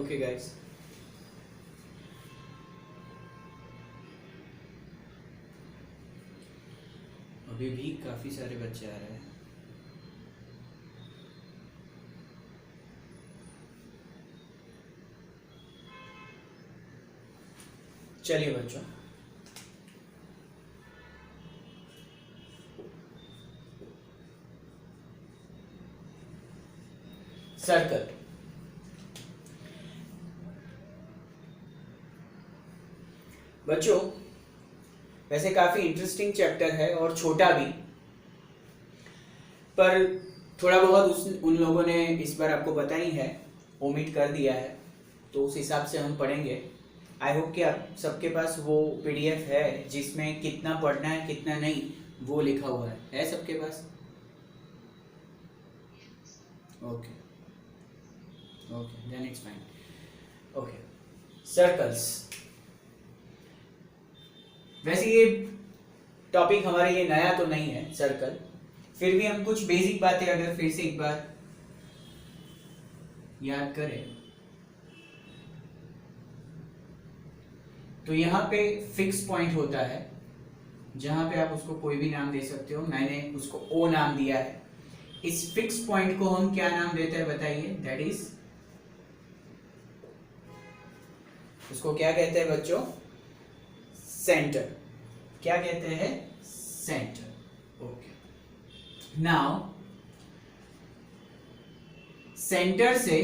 Okay guys, अभी भी काफ़ी सारे बच्चे आ रहे हैं। चलिए बच्चों, सर्कल। बच्चों, वैसे काफ़ी इंटरेस्टिंग चैप्टर है और छोटा भी, पर थोड़ा बहुत उन लोगों ने इस बार आपको पता ही है, ओमिट कर दिया है, तो उस हिसाब से हम पढ़ेंगे। आई होप कि आप सबके पास वो पीडीएफ है जिसमें कितना पढ़ना है कितना नहीं वो लिखा हुआ है सबके पास? Okay okay, then it's fine. Okay, circles. वैसे ये टॉपिक हमारे लिए नया तो नहीं है सर्कल, फिर भी हम कुछ बेसिक बातें अगर फिर से एक बार याद करें तो यहाँ पे फिक्स पॉइंट होता है जहां पे आप उसको कोई भी नाम दे सकते हो। मैंने उसको ओ नाम दिया है। इस फिक्स पॉइंट को हम क्या नाम देते हैं बताइए? दैट इज, उसको क्या कहते हैं बच्चों? सेंटर। क्या कहते हैं? सेंटर। ओके, नाउ सेंटर से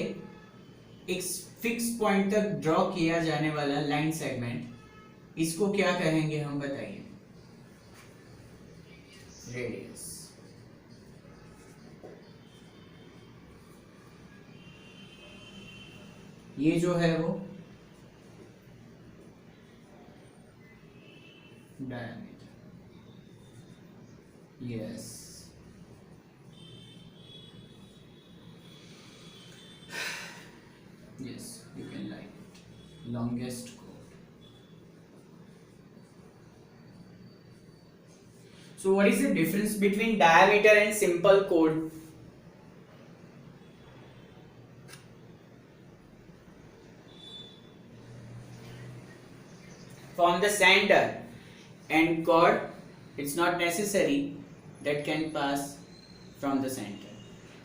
एक फिक्स पॉइंट तक ड्रॉ किया जाने वाला लाइन सेगमेंट, इसको क्या कहेंगे हम बताइए? रेडियस। ये जो है वो diameter. Yes, yes, you can like it. Longest chord. So what is the difference between diameter and simple chord? From the center and chord, it's not necessary that can pass from the center.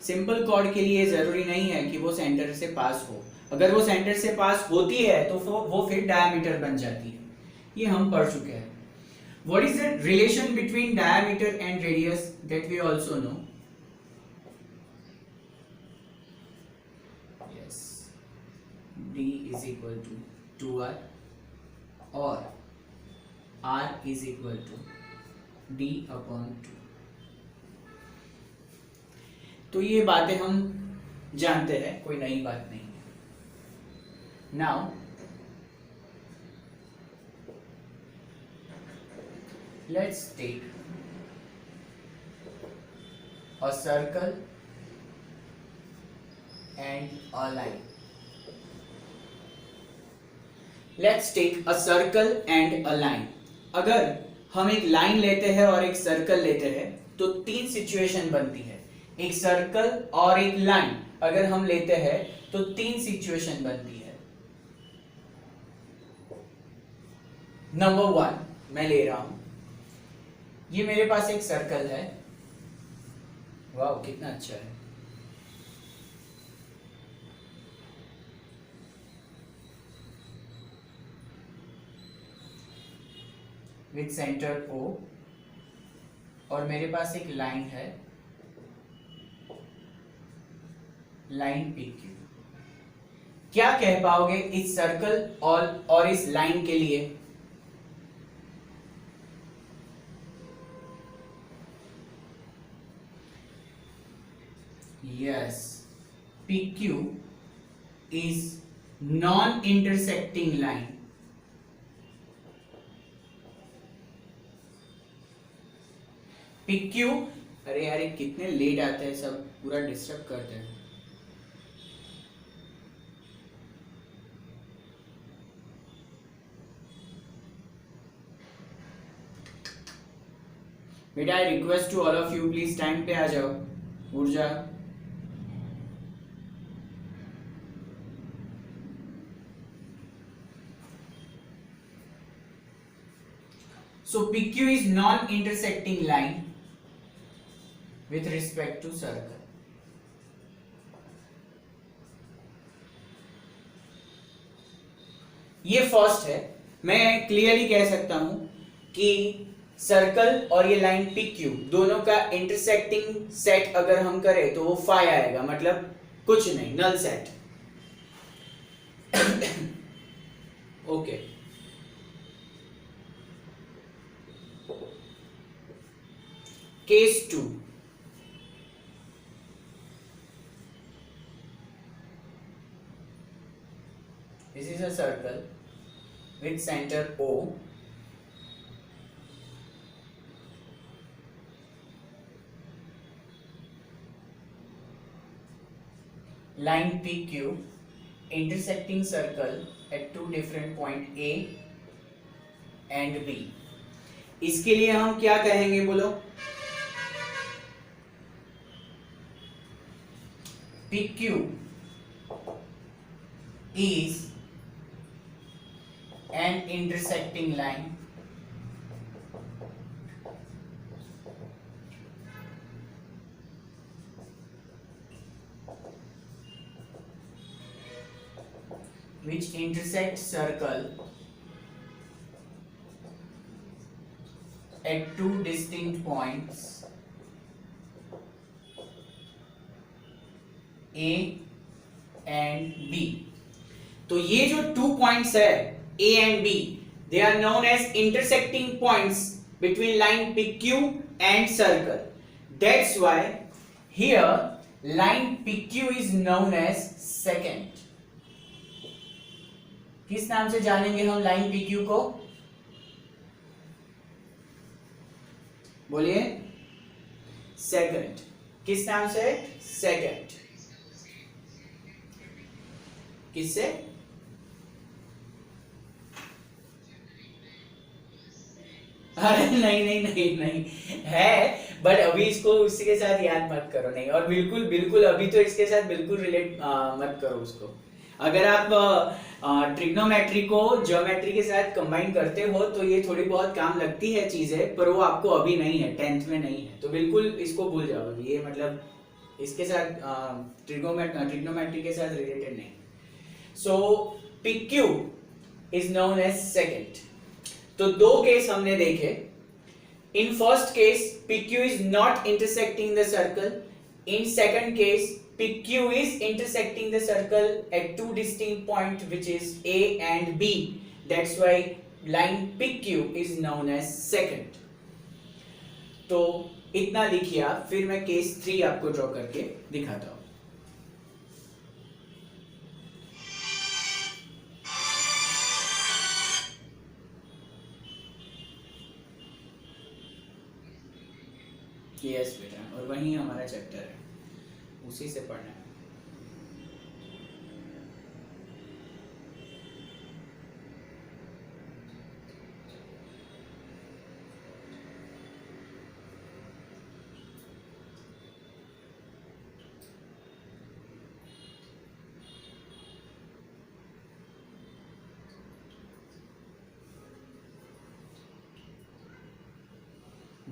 Simple chord के लिए जरूरी नहीं है कि वो centre से पास हो। अगर वो सेंटर से पास होती है तो वो फिर डायमीटर बन जाती है। ये हम पढ़ चुके हैं। What is the relation between diameter and radius? That we also know. Yes, d is equal to 2r or r is equal to d upon 2. तो ये बातें हम जानते हैं, कोई नई बात नहीं है। Now let's take a circle and a line. Let's take a circle and a line. अगर हम एक लाइन लेते हैं और एक सर्कल लेते हैं तो तीन सिचुएशन बनती है। एक सर्कल और एक लाइन अगर हम लेते हैं तो तीन सिचुएशन बनती है। नंबर 1 मैं ले रहा हूं, ये मेरे पास एक सर्कल है। वाह कितना अच्छा है। विथ सेंटर O और मेरे पास एक लाइन है, लाइन PQ। क्या कह पाओगे इस सर्कल और इस लाइन के लिए? Yes, PQ is non intersecting line. PQ, अरे यार कितने लेट आते हैं, सब पूरा डिस्टर्ब करते हैं। बेटा I request to all of you, please time पे आ जाओ, उठ जाओ। So PQ is non-intersecting line with respect to circle. ये फर्स्ट है. मैं क्लियरली कह सकता हूं कि सर्कल और ये लाइन PQ दोनों का इंटरसेक्टिंग सेट अगर हम करें तो वो फाई आएगा, मतलब कुछ नहीं, null set. Okay. Case 2. This is a circle with center O. Line PQ intersecting circle at two different point A and B. इसके लिए हम क्या कहेंगे बोलो? PQ is an intersecting line which intersects circle at two distinct points A and B. तो ये जो 2 points है A and B, they are known as intersecting points between line PQ and circle. That's why here line PQ is known as secant. किस नाम से जानेंगे हम line PQ को? बोलिए. सेकंड. किस नाम से? सेकंड. किससे? अरे नहीं नहीं नहीं नहीं है, बट अभी इसको उसी के साथ याद मत करो. नहीं, और बिल्कुल बिल्कुल अभी तो इसके साथ बिल्कुल रिलेट मत करो उसको. अगर आप ट्रिग्नोमेट्री को ज्योमेट्री के साथ कंबाइन करते हो तो ये थोड़ी बहुत काम लगती है चीजें, पर वो आपको अभी नहीं है, 10th में नहीं है, तो बिल्कुल इसको भूल जाओ. ये मतलब इसके साथ ट्रिग्नोमेट्री के साथ रिलेटेड नहीं. So PQ is known as secant. तो दो केस हमने देखे. In first case PQ is not intersecting the circle. In second case, PQ is intersecting the circle at two distinct points, which is A and B. That's why line PQ is known as secant. तो इतना लिखिए आप, फिर मैं case 3 आपको draw करके दिखाता हूं. यस बेटा, और वही हमारा चैप्टर है, उसी से पढ़ना है.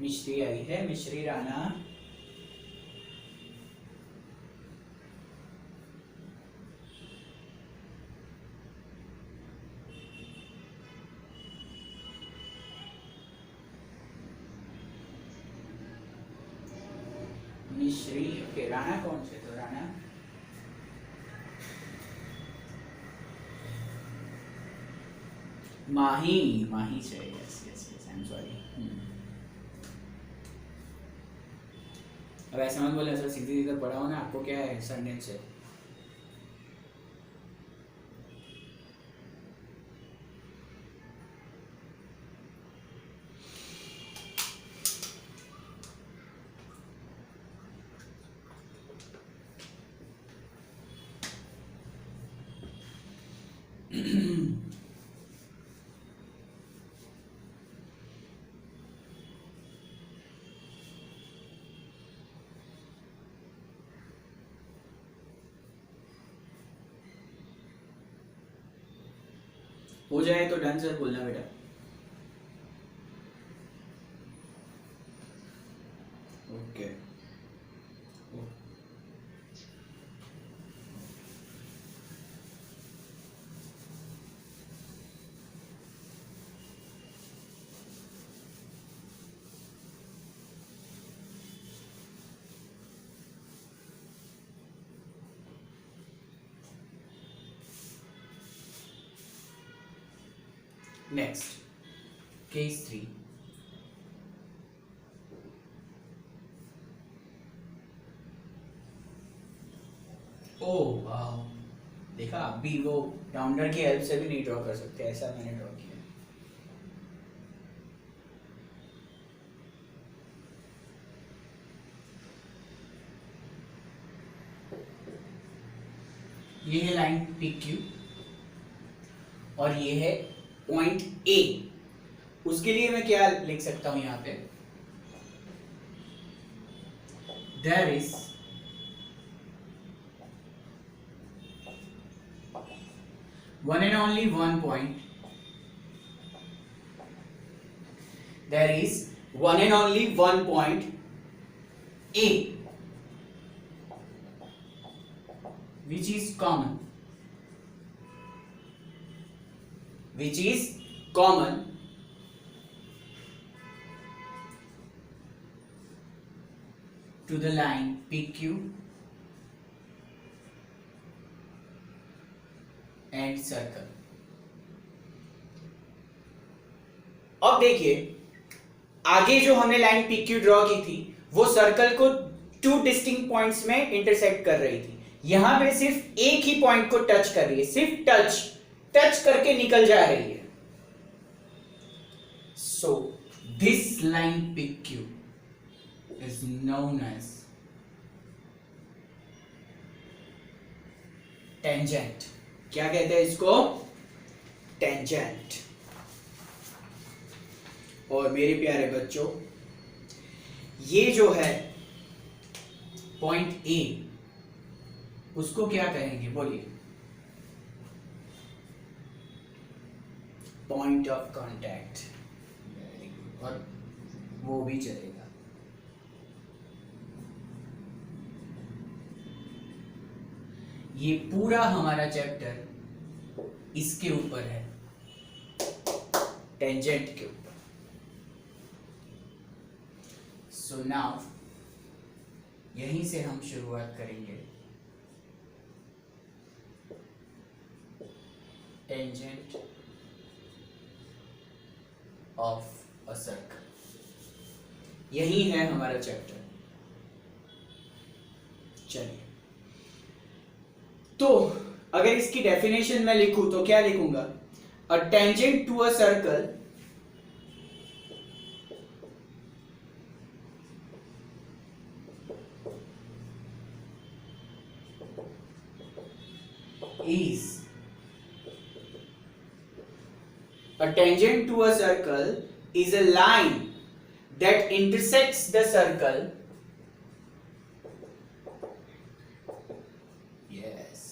मिश्री आई है, मिश्री राणा. मिश्री. ओके, राणा कौन से? तो राणा माही. माही से. Yes yes yes, I am sorry. अब ऐसा मत बोले सर, सीधी सीधा पढ़ा हो ना, आपको क्या है सरनेम से. हो जाए तो डन सर बोलना बेटा. नेक्स्ट केस 3, ओ वाह, देखा आप भी वो राउंडर की हेल्प से भी नहीं ड्रॉ कर सकते, ऐसा मैंने ड्रॉ किया। ये है लाइन पी क्यू और ये है पॉइंट ए। उसके लिए मैं क्या लिख सकता हूं यहां पे, there is one and only one point, there is one and only one point A which is common to the line PQ and circle. अब देखिए आगे जो हमने लाइन PQ ड्रॉ की थी वो सर्कल को 2 डिस्टिंक्ट पॉइंट्स में इंटरसेक्ट कर रही थी, यहां पे सिर्फ एक ही पॉइंट को टच कर रही है, सिर्फ टच करके निकल जा रही है। So this line PQ is known as tangent. क्या कहते हैं इसको? टेंजेंट। और मेरे प्यारे बच्चों ये जो है पॉइंट ए, उसको क्या कहेंगे बोलिए? Point of contact. Very good, और वो भी चलेगा। ये पूरा हमारा चैप्टर इसके ऊपर है, टेंजेंट के ऊपर। सो नाउ यहीं से हम शुरुआत करेंगे। टेंजेंट ऑफ अ सर्कल, यही है हमारा चैप्टर। चलिए, तो अगर इसकी डेफिनेशन मैं लिखूं तो क्या लिखूंगा? A tangent to a circle is a line that intersects the circle. Yes.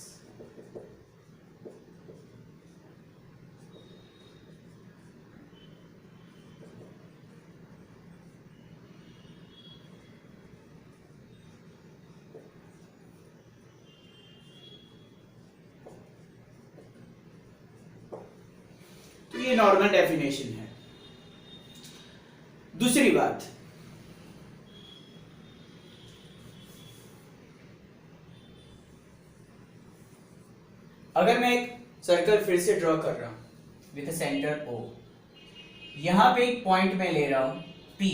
तो ये नॉर्मल डेफिनेशन है। दूसरी बात, अगर मैं एक सर्कल फिर से ड्रॉ कर रहा हूं विथ सेंटर O, यहां पे एक पॉइंट मैं ले रहा हूं P,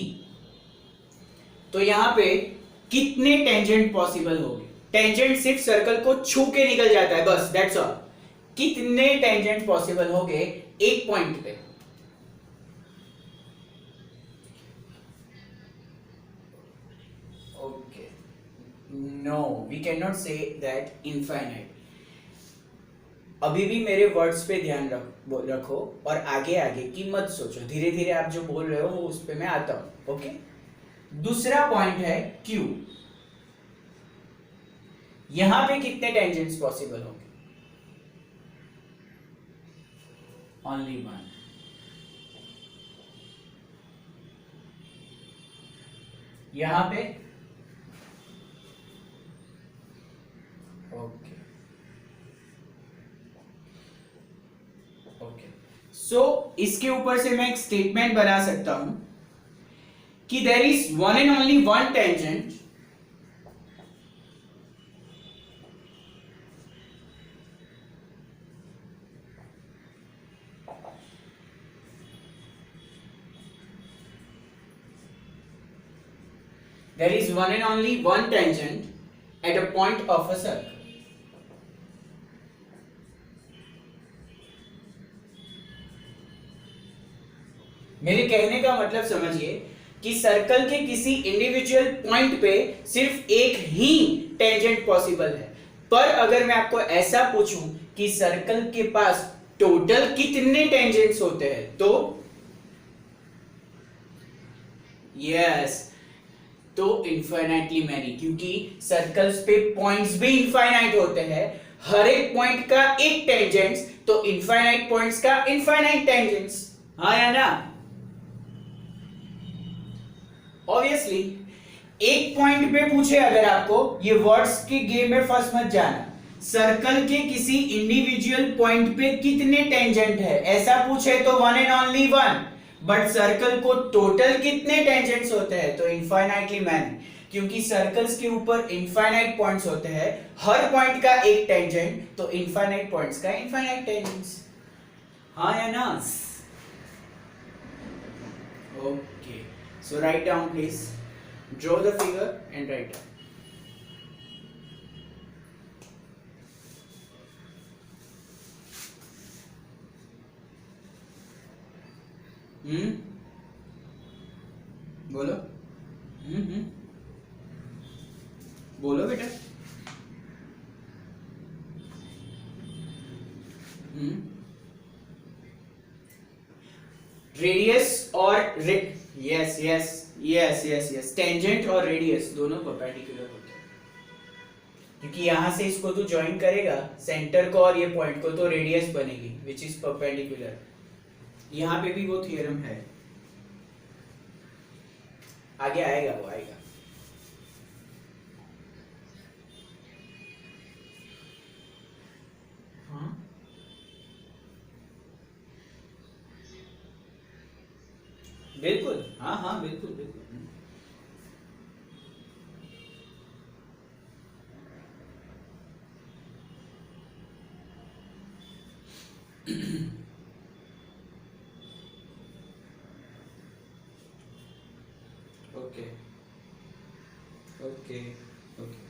तो यहां पे कितने टेंजेंट पॉसिबल होंगे? टेंजेंट सिर्फ सर्कल को छू के निकल जाता है, बस दैट्स ऑल। कितने टेंजेंट पॉसिबल होंगे एक पॉइंट पे? Okay, no, we can not say that infinite. अभी भी मेरे वर्ड्स पे ध्यान रखो और आगे आगे की मत सोचो, धीरे धीरे आप जो बोल रहे हो उस पे मैं आता हूं। ओके, दूसरा पॉइंट है Q, यहां पे कितने टेंजेंट्स पॉसिबल होंगे? Only one. यहां पे ओके ओके, सो इसके ऊपर से मैं एक स्टेटमेंट बना सकता हूं कि there is one and only one tangent there is one and only one tangent at a point of a circle. मेरे कहने का मतलब समझिए कि सर्कल के किसी इंडिविजुअल पॉइंट पे सिर्फ एक ही टेंजेंट पॉसिबल है, पर अगर मैं आपको ऐसा पूछूं कि सर्कल के पास टोटल कितने टेंजेंट्स होते हैं, तो यस, तो इनफाइनाइटली मैनी, क्योंकि सर्कल्स पे पॉइंट्स भी इनफाइनाइट होते हैं, हर एक पॉइंट का एक टेंजेंट्स, तो इनफाइनाइट पॉइंट्स का इनफाइनाइट टेंजेंट्स, हाँ या ना? ऑब्वियसली एक पॉइंट पे पूछे अगर आपको, ये वर्ड्स के गेम में फंस मत जाना, सर्कल के किसी इंडिविजुअल पॉइंट पे कितने टेंजेंट है ऐसा पूछे तो one and only one, but circle को टोटल कितने टेंजेंट्स होते हैं तो इनफाइनाइटली मैनी, क्योंकि सर्कल्स के ऊपर इनफाइनाइट पॉइंट्स होते हैं, हर पॉइंट का एक टेंजेंट, तो इनफाइनाइट पॉइंट्स का इनफाइनाइट टेंजेंट्स, हाँ या ना? Okay, so write down please, draw the figure and write down. बोलो, बोलो बेटा। रेडियस और yes yes yes yes yes, tangent और रेडियस दोनों परपेंडिकुलर होते हैं, क्योंकि यहां से इसको तो ज्वाइन करेगा सेंटर को और ये पॉइंट को, तो रेडियस बनेगी विच इज परपेंडिकुलर। यहां पे भी वो थ्योरम है, आगे आएगा, वो आएगा। हाँ बिल्कुल, हाँ हाँ बिल्कुल बिल्कुल। ओके ओके ओके,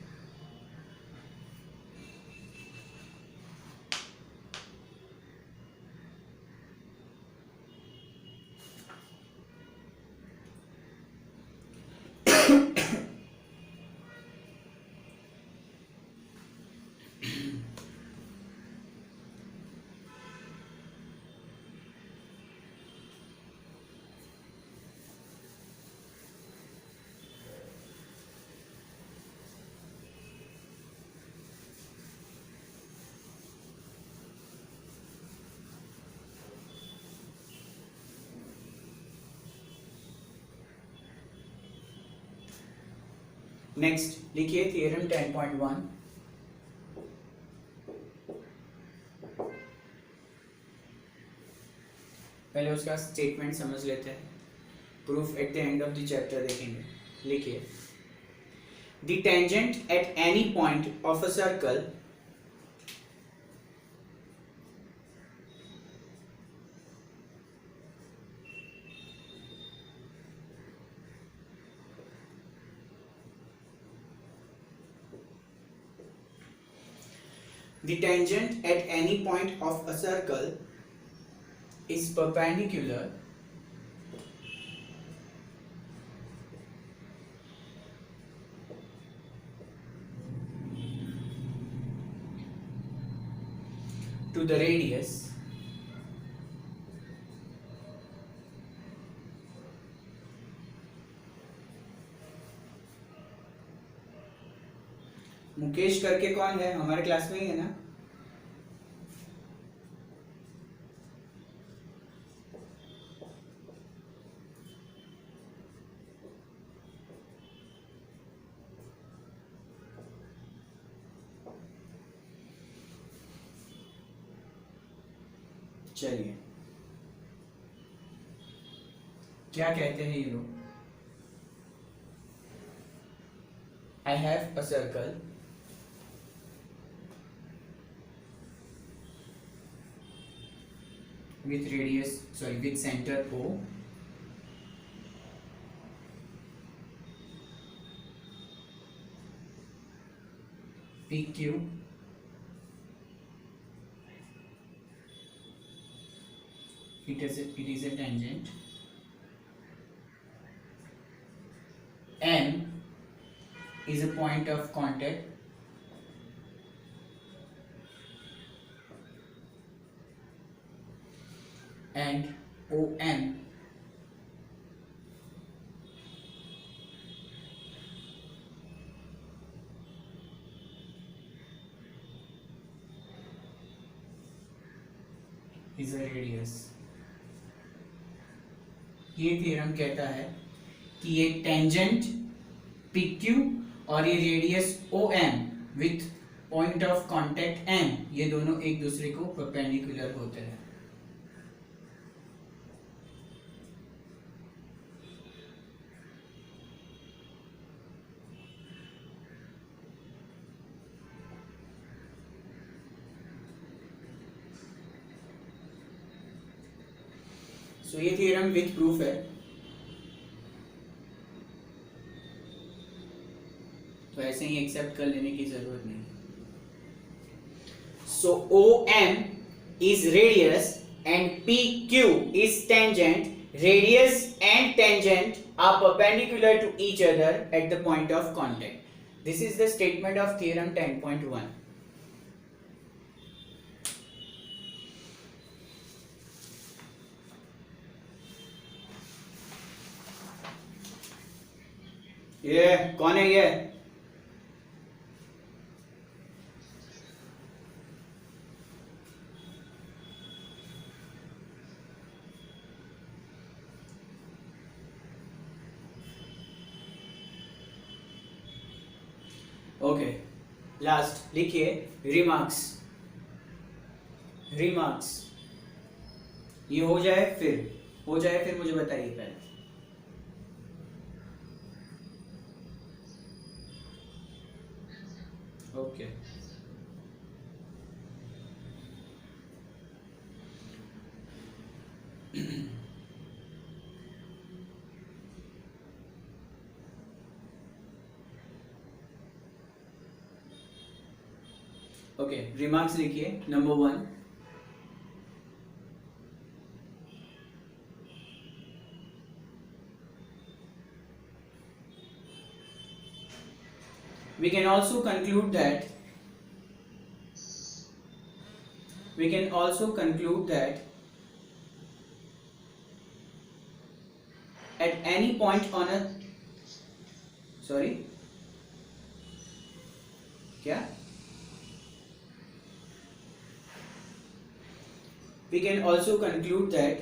नेक्स्ट लिखिए थ्योरम 10.1। पहले उसका स्टेटमेंट समझ लेते हैं, proof at the end of the chapter देखेंगे। लिखिए, the tangent at any point of a circle the tangent at any point of a circle is perpendicular to the radius Mukesh करके कौन है, हमारे क्लास में ही है ना? चलिए, क्या कहते हैं ये लोग? I have a circle with radius, sorry, with center O PQ it is a tangent. M is a point of contact. And OM is a radius. ये थ्योरम कहता है कि ये टेंजेंट PQ और ये radius OM with point of contact M, ये दोनों एक दूसरे को परपेंडिकुलर होते हैं. तो ये थ्योरम विथ प्रूफ है. तो ऐसे ही एक्सेप्ट कर लेने की जरूरत नहीं. सो OM is radius and PQ is tangent. Radius and tangent are perpendicular to each other at the point of contact. This is the statement of theorem 10.1. ये कौन है ये? ओके, लास्ट लिखिए रिमार्क्स. रिमार्क्स ये हो जाए फिर मुझे बताइए पहले. ओके, ओके, रिमार्क्स लिखिए. Number 1, we can also conclude that at any point on a क्या we can also conclude that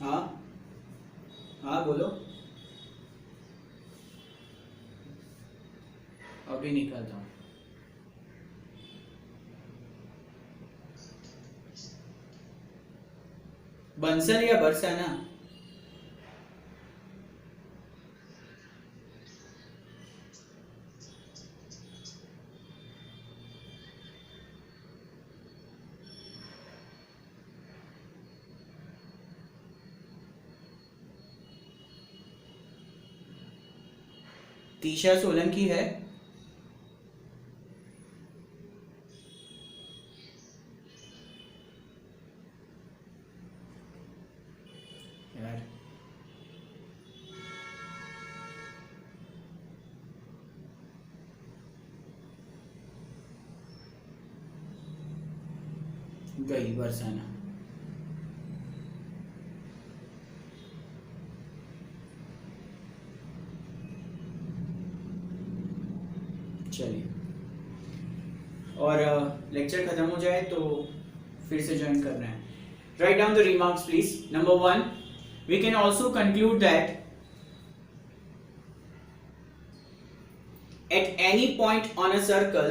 हाँ बोलो. अभी निकालता हूँ. बंसल या बरसाना? तीशा सोलंकी है. यार गई बरसाना. चलिए, और लेक्चर खत्म हो जाए तो फिर से ज्वाइन करना है. Write down the remarks please. Number 1, we can also conclude that at any point on a circle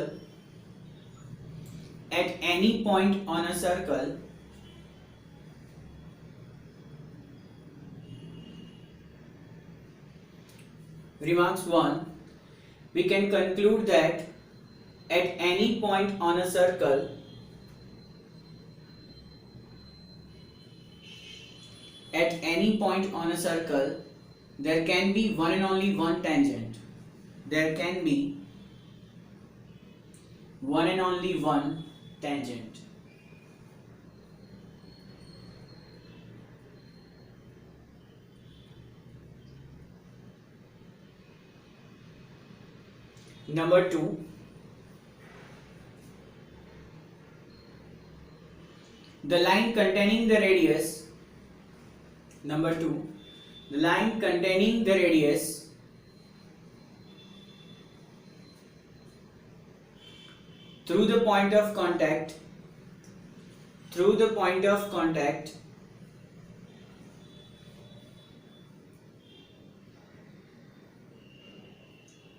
remarks 1, we can conclude that at any point on a circle there can be one and only one tangent. there can be one and only one tangent. Number 2, the line containing the radius. Number 2, the line containing the radius through the point of contact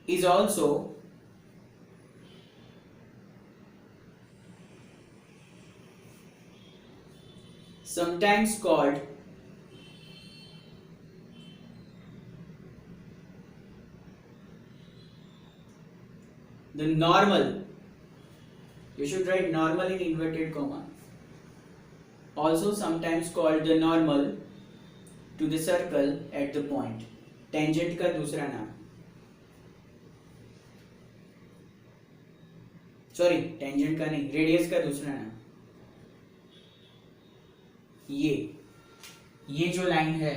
is also sometimes called the normal. You should write normal in inverted comma. Also sometimes called the normal to the circle at the point. Tangent का दूसरा नाम, sorry tangent का नहीं, radius का दूसरा नाम। ये जो लाइन है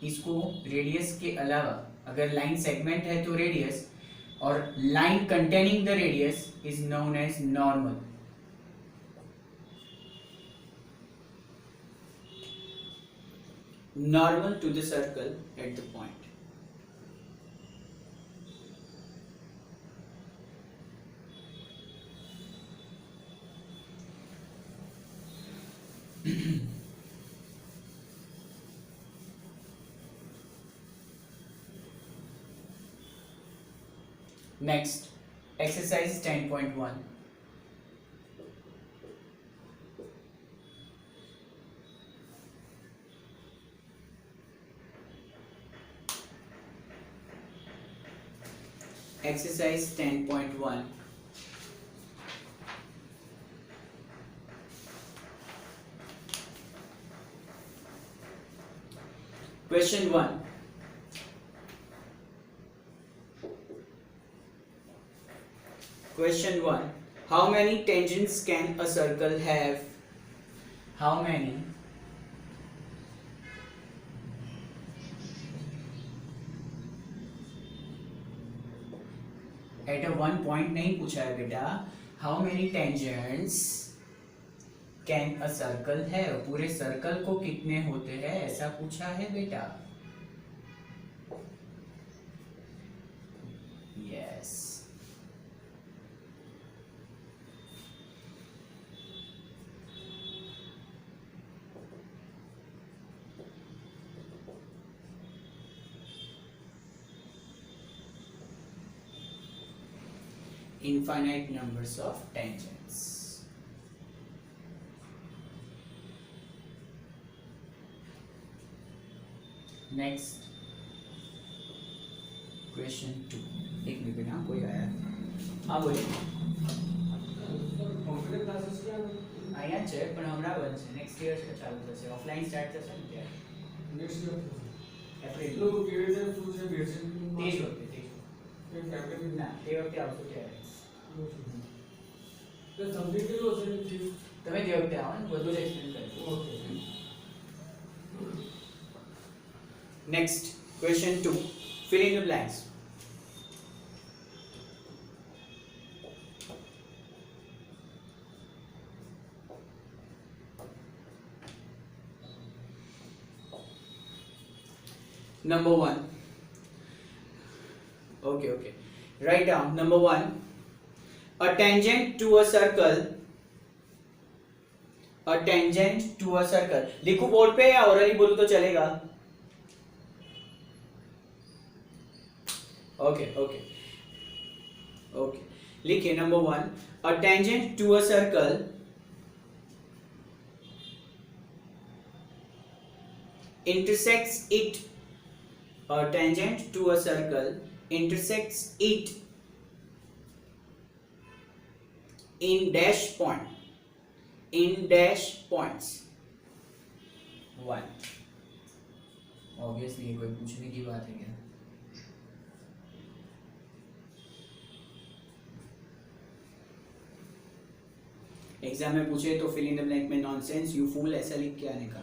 इसको रेडियस के अलावा, अगर लाइन सेगमेंट है तो रेडियस, और line containing the radius is known as normal. Normal to the circle at the point. Next, exercise 10.1. Exercise 10.1. Question 1. Question 1. How many tangents can a circle have? How many at a one point नहीं पूछा है बेटा, how many tangents can a circle have? पूरे circle को कितने होते हैं ऐसा पूछा है बेटा। Yes. Infinite numbers of tangents. Next, question 2. एक मिनट ना, कोई आया। हाँ बोलिए। કોમ્પ્યુટર ક્લાસીસ ક્યાં અહીંયા છે પણ હમણાં બંધ છે, નેક્સ્ટ યર ચાલુ થશે, ઓફલાઈન સ્ટાર્ટ થશે ને ત્યારે નેક્સ્ટ યર એપ્રિલ એટલું કેવી રીતે શું છે બેસિક તે જ વખતે એ ફેબ્રુઆરી ના તે વખતે આવશો ત્યારે તો સમજી કેટલું હશે ફીસ તમે તે વખતે આવો ને બધું જ એક્સપ્લેન કરીશું। Okay Next, question 2. Fill in the blanks. Number 1. Okay. Write down number 1. A tangent to a circle. A tangent to a circle. लिखो बोर्ड पे या ओरली बोलूं तो चलेगा? Okay. लिखिए number 1. A tangent to a circle intersects it. A tangent to a circle intersects it in dash point. In dash points. 1. Obviously ये कोई पूछने की बात है क्या? एग्जाम में पूछे तो फिल इन द ब्लैंक में नॉनसेंस, यू फूल ऐसा लिख के आने का।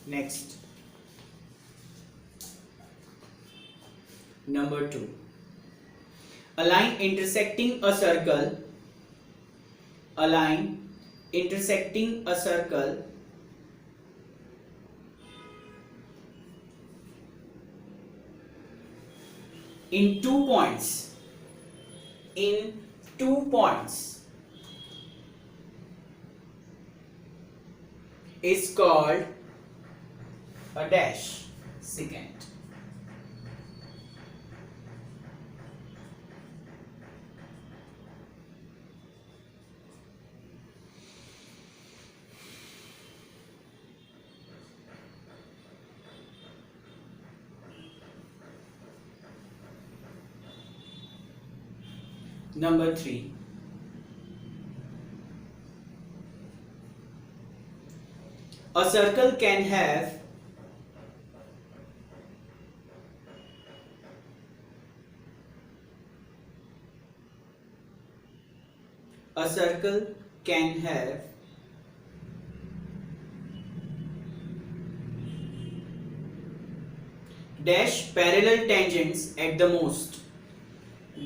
Next, number 2, a line intersecting a circle, a line intersecting a circle in 2 points, in 2 points is called a dash secant. Number 3, a circle can have a circle can have dash parallel tangents at the most,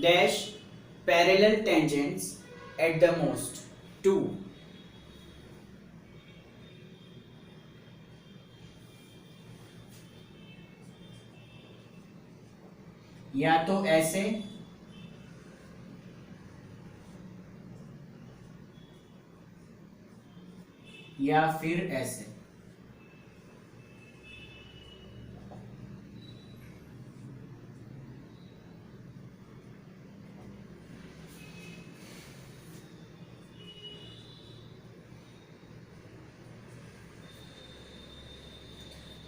dash parallel tangents at the most 2, या तो ऐसे या फिर ऐसे।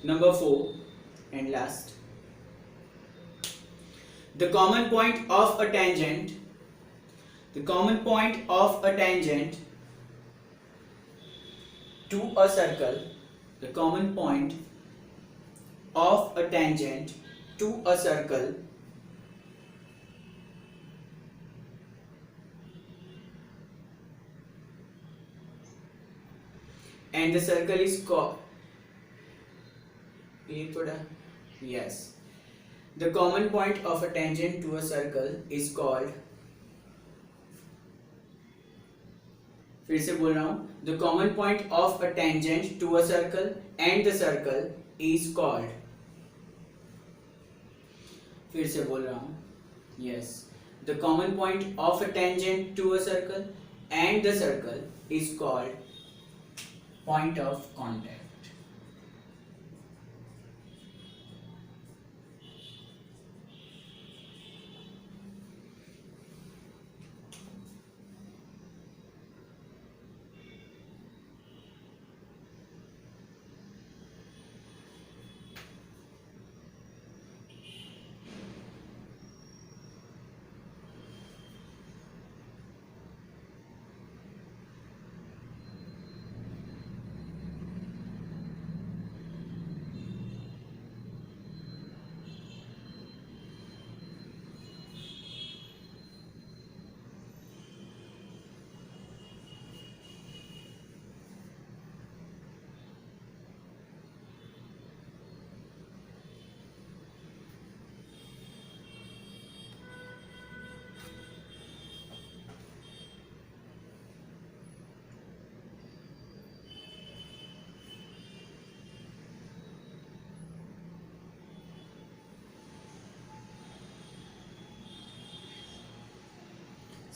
Number 4 and last, the common point of a tangent, the common point of a tangent to a circle, the common point of a tangent to a circle and the circle is called, yes, the common point of a tangent to a circle is called, फिर से बोल रहा हूं, the common point of a tangent to a circle and the circle is called, फिर से बोल रहा हूं, yes, the common point of a tangent to a circle and the circle is called point of contact.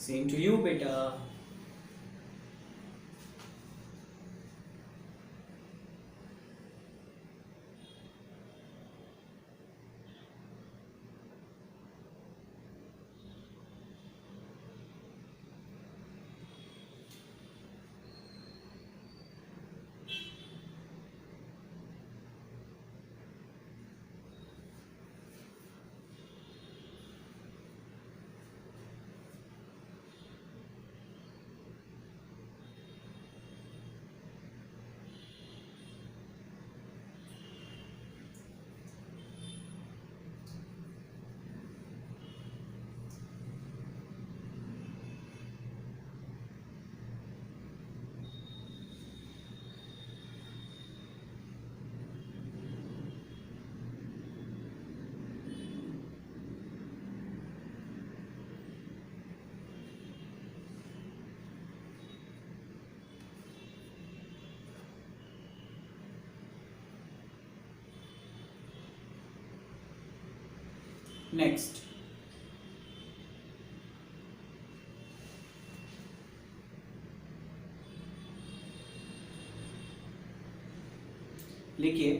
Same to you, beta. Next, लिखिए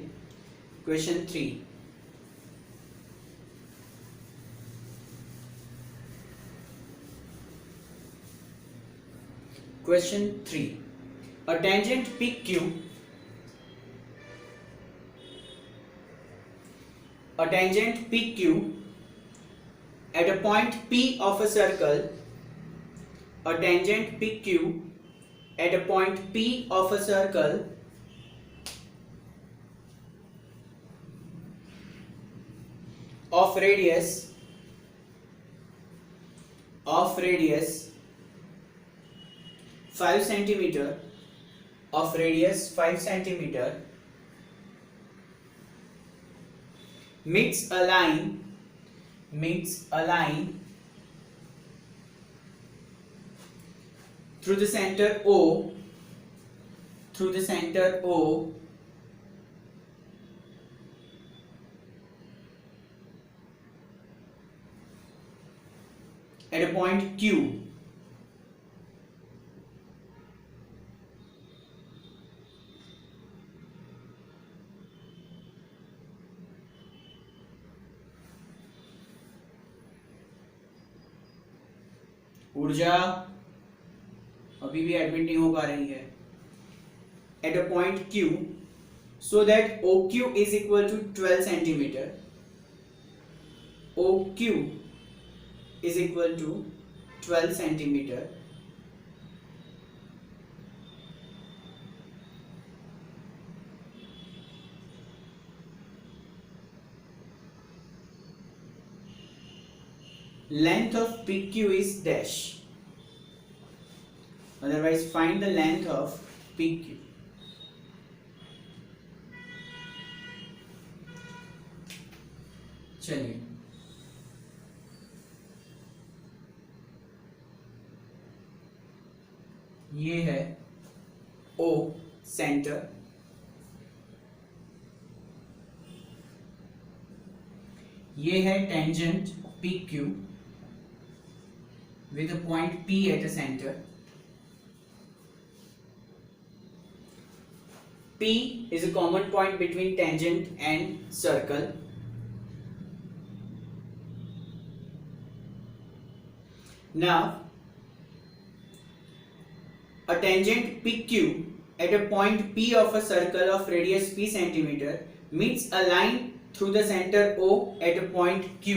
question 3। Question 3. A tangent PQ, a tangent PQ at a point P of a circle, a tangent PQ at a point P of a circle of radius 5 centimeter, of radius 5 centimeter, meets a line through the center O at a point Q. ऊर्जा अभी भी admit नहीं हो पा रही है। At a point Q, so that OQ is equal to 12 centimeter. OQ is equal to 12 centimeter. Length of PQ is dash. Otherwise, find the length of PQ. चलिए, ये है O सेंटर, ये है tangent PQ with a point P at a center. P is a common point between tangent and circle. Now, a tangent PQ at a point P of a circle of radius P centimeter meets a line through the center O at a point Q.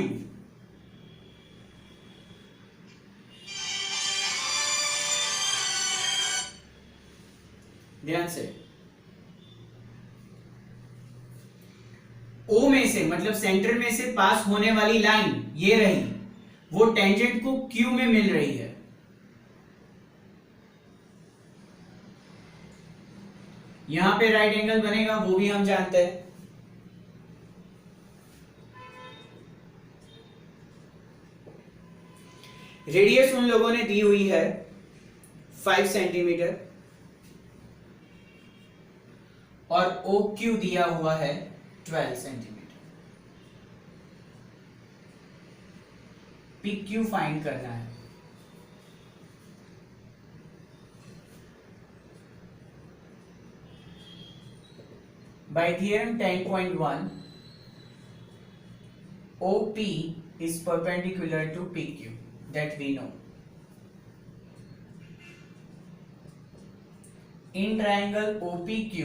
ध्यान से, O में से मतलब centre में से पास होने वाली line ये रही, वो टेंजेंट को Q में मिल रही है। यहां पे राइट एंगल बनेगा वो भी हम जानते हैं। रेडियस उन लोगों ने दी हुई है 5 सेंटीमीटर और OQ दिया हुआ है 12 सेंटीमीटर। PQ फाइंड करना है। By theorem 10.1, OP is perpendicular to PQ, that we know. In triangle OPQ,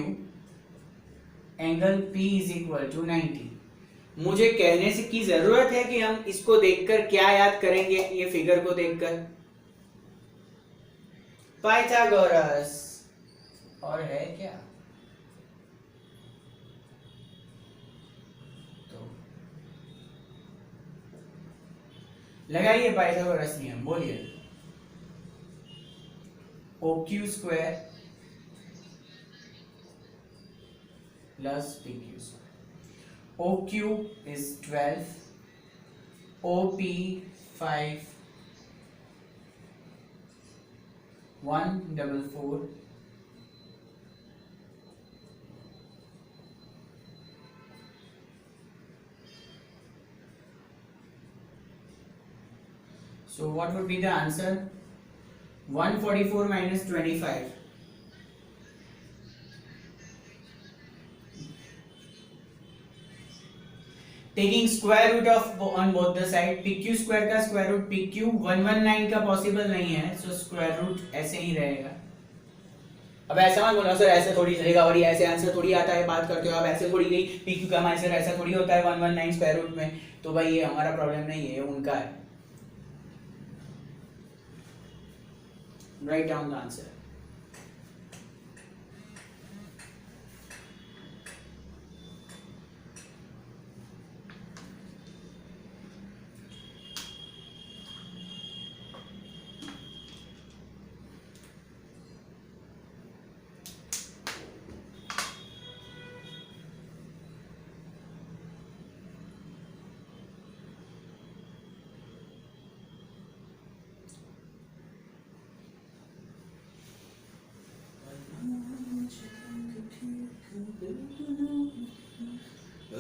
angle P is equal to 90। मुझे कहने से की जरूरत है कि हम इसको देखकर क्या याद करेंगे, ये फिगर को देखकर? पाइथागोरस। और है क्या? तो लगाइए पाइथागोरस नियम, बोलिए। OQ square plus PQ square. OQ is 12, OP 5, 144, So what would be the answer? 144 minus 25. Taking square root of on both the side, pq square का square root pq 119 का possible नहीं है, so square root ऐसे ही रहेगा. अब ऐसा मत बोलो सर ऐसे थोड़ी चलेगा और ये ऐसे आंसर थोड़ी आता है, बात करते हो आप ऐसे थोड़ी नहीं, pq का आंसर ऐसा थोड़ी होता है 119 स्क्वायर रूट में. तो भाई ये हमारा प्रॉब्लम नहीं है, ये उनका है. Write down the answer.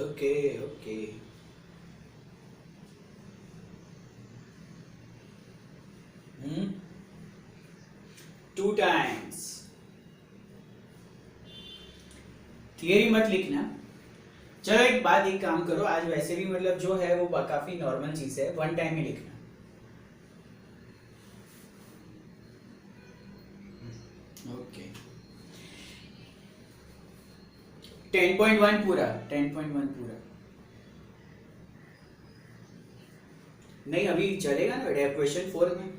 Okay. Two times. Theory मत लिखना. चलो एक काम करो, आज वैसे भी मतलब जो है वो काफी नॉर्मल चीज है, वन टाइम ही लिखना. ओके. 10.1 पूरा. नहीं अभी चलेगा ना बेटा, क्वेश्चन 4 में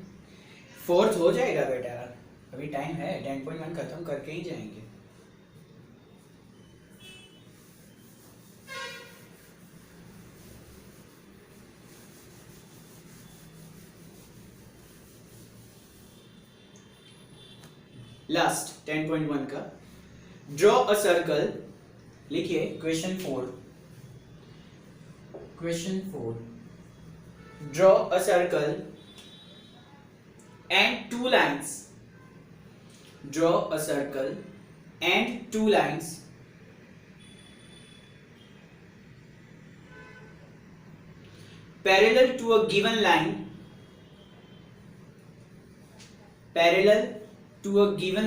फोर्थ हो जाएगा बेटा, अभी टाइम है. 10.1 खत्म करके ही जाएंगे. लास्ट 10.1 का ड्रॉ अ सर्कल. लिखिए question 4. Draw a circle and two lines. Draw a circle and two lines parallel to a given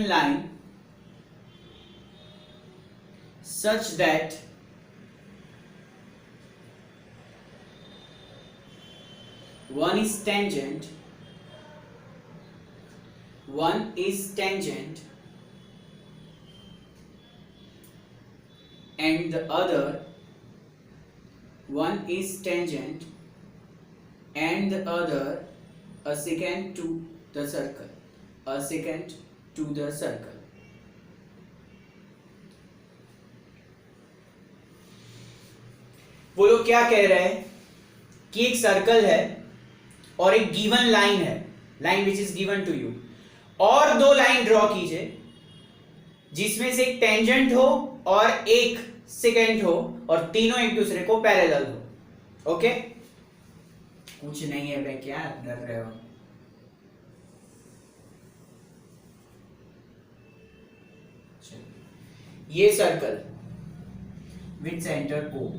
line. Such that one is tangent and the other one is tangent and the other a secant to the circle. बोलो क्या कह रहे हैं कि एक circle है और एक गिवन लाइन है, line which is given to you, और दो लाइन ड्रॉ कीजिए जिसमें से एक टेंजेंट हो और एक सेकेंड हो और तीनों एक दूसरे को पैरेलल हो. ओके कुछ नहीं है भाई, क्या डर रहे हो. ये circle with centre O,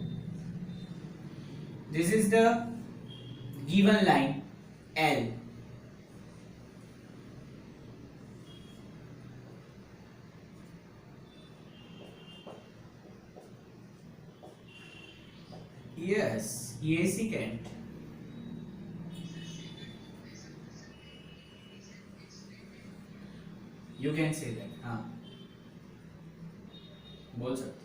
this is the given line L. Yes, ये secant. You can say that. हाँ बोल सकते.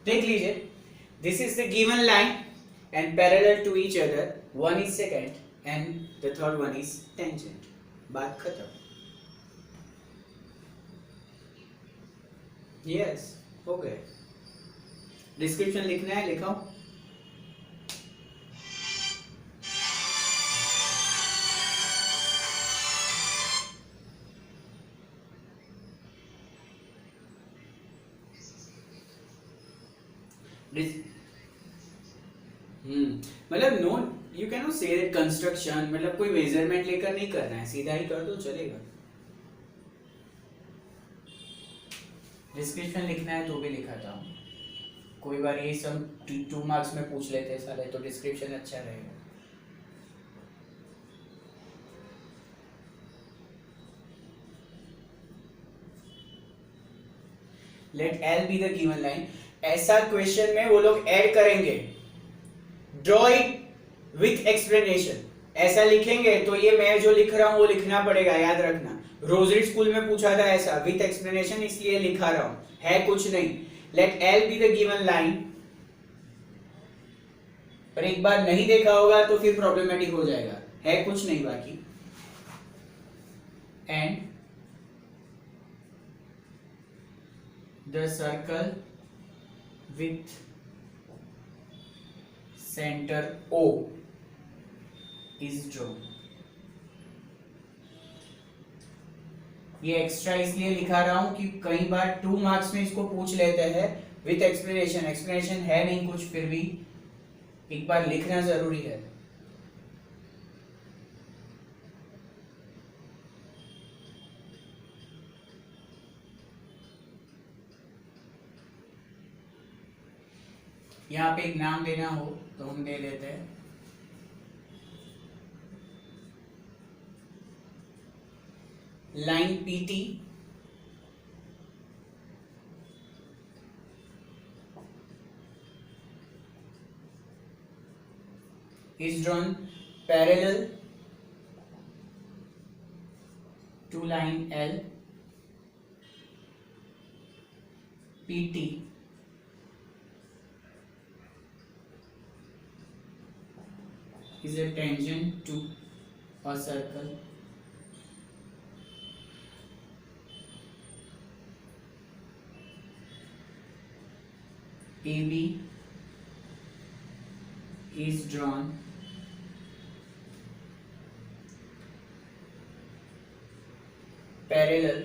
देख लीजिए, this is the given line and parallel to each other. One is secant and the third one is tangent. बात खत्म. Yes, हो गए. डिस्क्रिप्शन लिखना है, लिखाओ. मतलब no, you can not say that construction, मतलब कोई मेजरमेंट लेकर नहीं करना है, सीधा ही कर दो चलेगा. डिस्क्रिप्शन लिखना है तो भी लिखा था. कोई बार ये सब 2 मार्क्स में पूछ लेते हैं साले, तो डिस्क्रिप्शन अच्छा रहेगा। Let L be the given line, ऐसा क्वेश्चन में वो लोग ऐड करेंगे ड्रॉ इट विथ एक्सप्लेनेशन, ऐसा लिखेंगे तो ये मैं जो लिख रहा हूं वो लिखना पड़ेगा, याद रखना। रोजरी स्कूल में पूछा था ऐसा विथ एक्सप्लेनेशन, इसलिए लिखा रहा हूं, है कुछ नहीं। Let L be the given line, पर एक बार नहीं देखा होगा तो फिर प्रॉब्लमेटिक हो जाएगा, है कुछ नहीं बाकी। And the circle with centre O is drawn. ये एक्स्ट्रा इसलिए लिखा रहा हूं कि कई बार 2 मार्क्स में इसको पूछ लेते हैं विथ एक्सप्लेनेशन, एक्सप्लेनेशन है नहीं कुछ, फिर भी एक बार लिखना जरूरी है। यहाँ पे एक नाम देना हो तो हम दे देते हैं, line PT is drawn parallel to line L. PT is a tangent to a circle. AB is drawn parallel